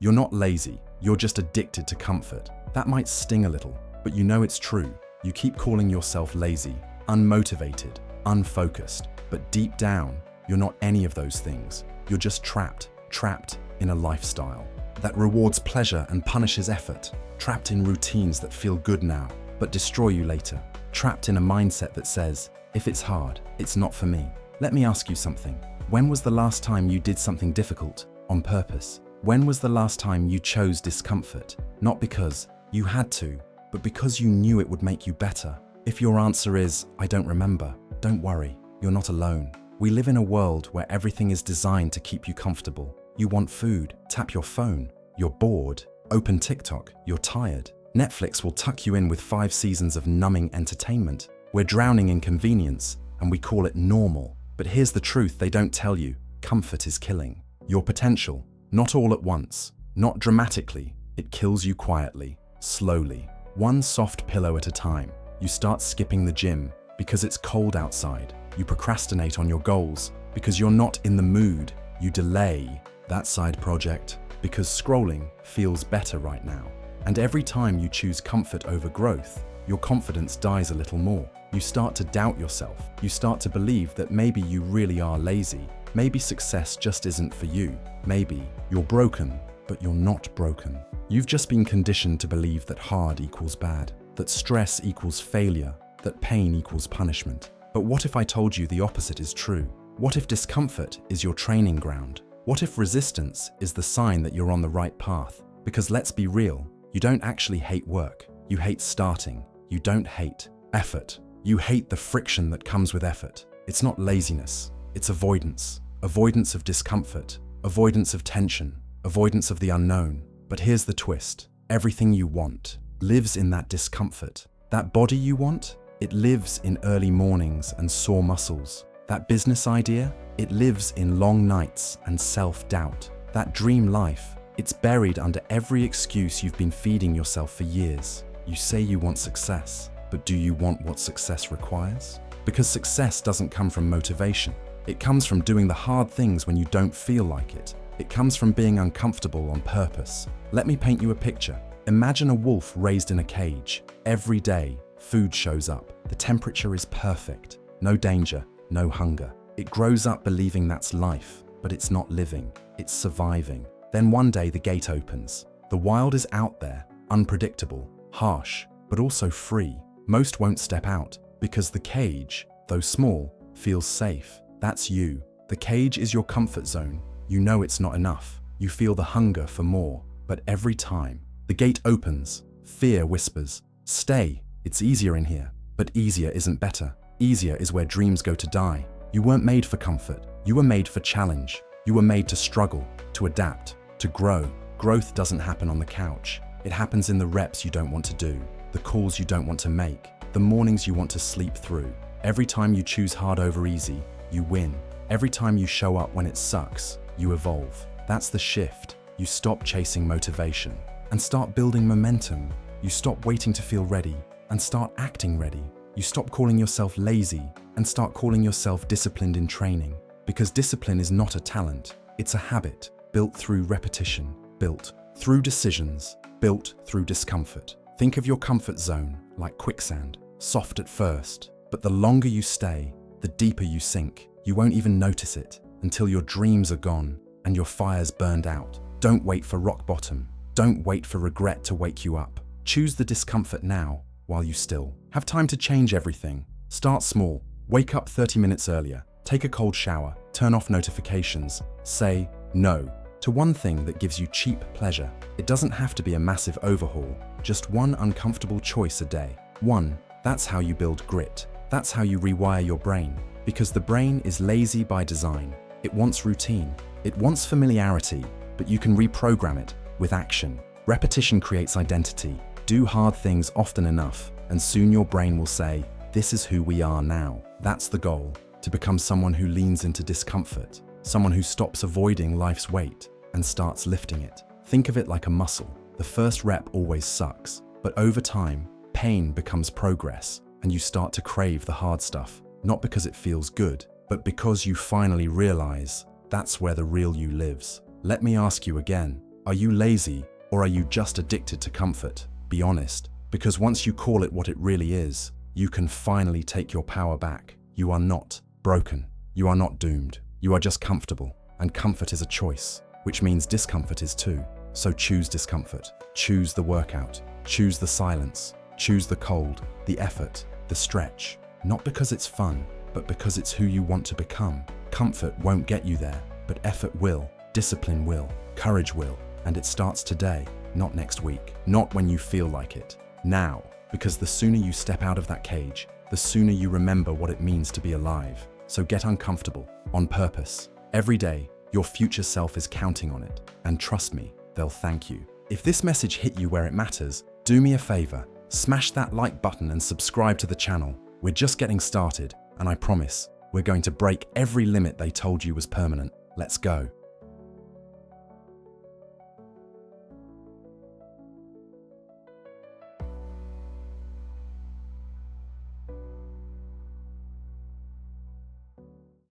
You're not lazy, you're just addicted to comfort. That might sting a little, but you know it's true. You keep calling yourself lazy, unmotivated, unfocused, but deep down, you're not any of those things. You're just trapped in a lifestyle that rewards pleasure and punishes effort, trapped in routines that feel good now, but destroy you later, trapped in a mindset that says, if it's hard, it's not for me. Let me ask you something. When was the last time you did something difficult on purpose? When was the last time you chose discomfort? Not because you had to, but because you knew it would make you better. If your answer is, I don't remember, don't worry, you're not alone. We live in a world where everything is designed to keep you comfortable. You want food, tap your phone. You're bored, open TikTok, you're tired. Netflix will tuck you in with 5 seasons of numbing entertainment. We're drowning in convenience, and we call it normal. But here's the truth they don't tell you. Comfort is killing your potential. Not all at once, not dramatically. It kills you quietly, slowly. One soft pillow at a time. You start skipping the gym because it's cold outside. You procrastinate on your goals because you're not in the mood. You delay that side project because scrolling feels better right now. And every time you choose comfort over growth, your confidence dies a little more. You start to doubt yourself. You start to believe that maybe you really are lazy. Maybe success just isn't for you. Maybe you're broken, but you're not broken. You've just been conditioned to believe that hard equals bad, that stress equals failure, that pain equals punishment. But what if I told you the opposite is true? What if discomfort is your training ground? What if resistance is the sign that you're on the right path? Because let's be real, you don't actually hate work. You hate starting. You don't hate effort. You hate the friction that comes with effort. It's not laziness, it's avoidance. Avoidance of discomfort, avoidance of tension, avoidance of the unknown. But here's the twist. Everything you want lives in that discomfort. That body you want, it lives in early mornings and sore muscles. That business idea, it lives in long nights and self-doubt. That dream life, it's buried under every excuse you've been feeding yourself for years. You say you want success, but do you want what success requires? Because success doesn't come from motivation. It comes from doing the hard things when you don't feel like it. It comes from being uncomfortable on purpose. Let me paint you a picture. Imagine a wolf raised in a cage. Every day, food shows up. The temperature is perfect. No danger, no hunger. It grows up believing that's life, but it's not living. It's surviving. Then one day the gate opens. The wild is out there, unpredictable, harsh, but also free. Most won't step out because the cage, though small, feels safe. That's you. The cage is your comfort zone. You know it's not enough. You feel the hunger for more. But every time the gate opens, fear whispers, stay, it's easier in here. But easier isn't better. Easier is where dreams go to die. You weren't made for comfort. You were made for challenge. You were made to struggle, to adapt, to grow. Growth doesn't happen on the couch. It happens in the reps you don't want to do, the calls you don't want to make, the mornings you want to sleep through. Every time you choose hard over easy, you win. Every time you show up when it sucks, you evolve. That's the shift. You stop chasing motivation and start building momentum. You stop waiting to feel ready and start acting ready. You stop calling yourself lazy and start calling yourself disciplined in training. Because discipline is not a talent, it's a habit built through repetition, built through decisions, built through discomfort. Think of your comfort zone like quicksand, soft at first, but the longer you stay, the deeper you sink. You won't even notice it until your dreams are gone and your fire's burned out. Don't wait for rock bottom. Don't wait for regret to wake you up. Choose the discomfort now while you still have time to change everything. Start small. Wake up 30 minutes earlier. Take a cold shower. Turn off notifications. Say no to one thing that gives you cheap pleasure. It doesn't have to be a massive overhaul. Just one uncomfortable choice a day. One. That's how you build grit. That's how you rewire your brain. Because the brain is lazy by design. It wants routine. It wants familiarity, but you can reprogram it with action. Repetition creates identity. Do hard things often enough, and soon your brain will say, this is who we are now. That's the goal, to become someone who leans into discomfort, someone who stops avoiding life's weight and starts lifting it. Think of it like a muscle. The first rep always sucks, but over time, pain becomes progress, and you start to crave the hard stuff, not because it feels good, but because you finally realize that's where the real you lives. Let me ask you again, Are you lazy, or are you just addicted to comfort? Be honest, because once you call it what it really is, you can finally take your power back. You are not broken. You are not doomed. You are just comfortable, and comfort is a choice, which means discomfort is too. So choose discomfort. Choose the workout. Choose the silence. Choose the cold, the effort, the stretch. Not because it's fun, but because it's who you want to become. Comfort won't get you there, but effort will, discipline will, courage will, and it starts today, not next week, not when you feel like it. Now, because the sooner you step out of that cage, the sooner you remember what it means to be alive. So get uncomfortable, on purpose. Every day, your future self is counting on it, and trust me, they'll thank you. If this message hit you where it matters, do me a favor, smash that like button and subscribe to the channel. We're just getting started, and I promise, we're going to break every limit they told you was permanent. Let's go.